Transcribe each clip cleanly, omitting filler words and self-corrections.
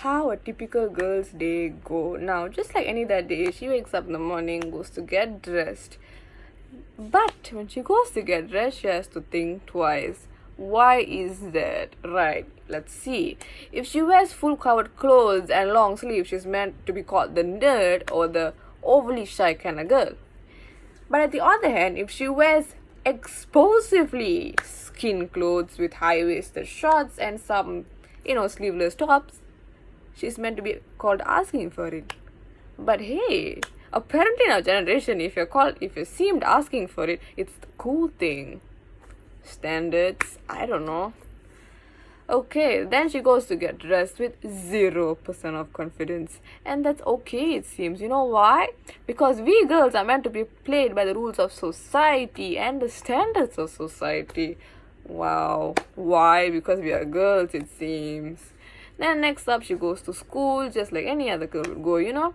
how a typical girl's day go. Now, just like any other day, she wakes up in the morning, goes to get dressed. But when she goes to get dressed, she has to think twice. Why is that? Right, let's see. If she wears full covered clothes and long sleeves, she's meant to be called the nerd or the overly shy kind of girl. But on the other hand, if she wears exposively skin clothes with high-waisted shorts and some, sleeveless tops, she's meant to be called asking for it. But hey, apparently in our generation, if you're seemed asking for it, it's the cool thing. Standards, I don't know. Okay, then she goes to get dressed with 0% of confidence. And that's okay, it seems. You know why? Because we girls are meant to be played by the rules of society and the standards of society. Wow. Why? Because we are girls, it seems. Then next up, she goes to school just like any other girl would go.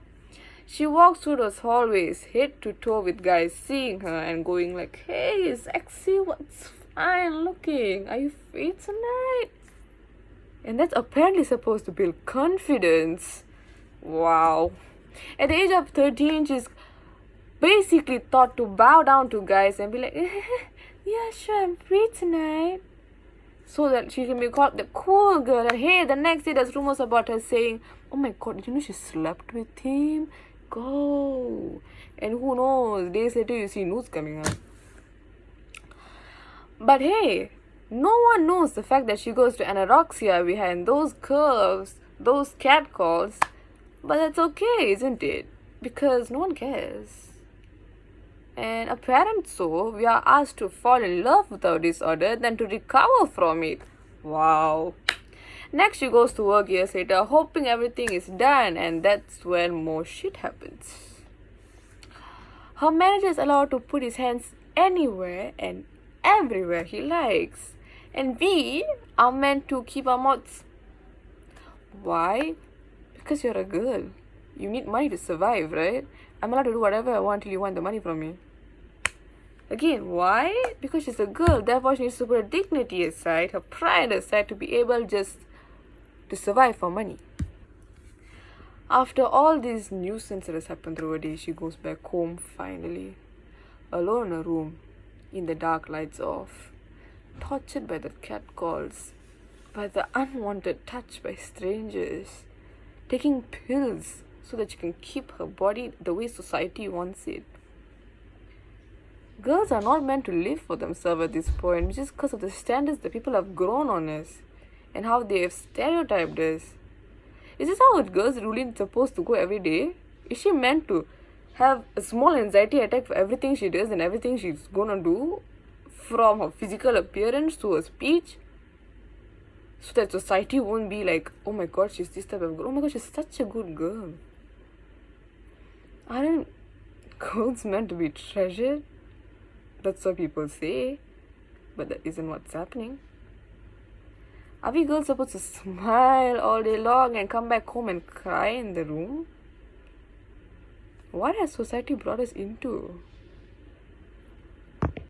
She walks through those hallways, head to toe with guys seeing her and going like, "Hey, sexy, what's fine looking? Are you free tonight?" And that's apparently supposed to build confidence. Wow. At the age of 13, she's basically taught to bow down to guys and be like, "Yeah, sure, I'm free tonight." So that she can be called the cool girl. And hey, the next day there's rumors about her saying, "Oh my god, did you know she slept with him? Go." And who knows, days later you see news coming up. But hey, no one knows the fact that she goes to anorexia behind those curves, those catcalls. But that's okay, isn't it? Because no one cares. And apparently so, we are asked to fall in love with our disorder than to recover from it. Wow. Next, she goes to work years later, hoping everything is done, and that's when more shit happens. Her manager is allowed to put his hands anywhere and everywhere he likes. And we are meant to keep our mouths. Why? Because you're a girl. You need money to survive, right? I'm allowed to do whatever I want till you want the money from me. Again, why? Because she's a girl. Therefore, she needs to put her dignity aside, her pride aside to be able just to survive for money. After all these nuisances happen through her day, she goes back home finally. Alone in a room, in the dark, lights off. Tortured by the catcalls, by the unwanted touch by strangers. Taking pills so that she can keep her body the way society wants it. Girls are not meant to live for themselves at this point just because of the standards that people have grown on us and how they have stereotyped us. Is this how a girl's routine is supposed to go every day? Is she meant to have a small anxiety attack for everything she does and everything she's gonna do? From her physical appearance to her speech? So that society won't be like, "Oh my god, she's this type of girl. Oh my god, she's such a good girl." Aren't girls meant to be treasured? That's what people say. But that isn't what's happening. Are we girls supposed to smile all day long and come back home and cry in the room? What has society brought us into?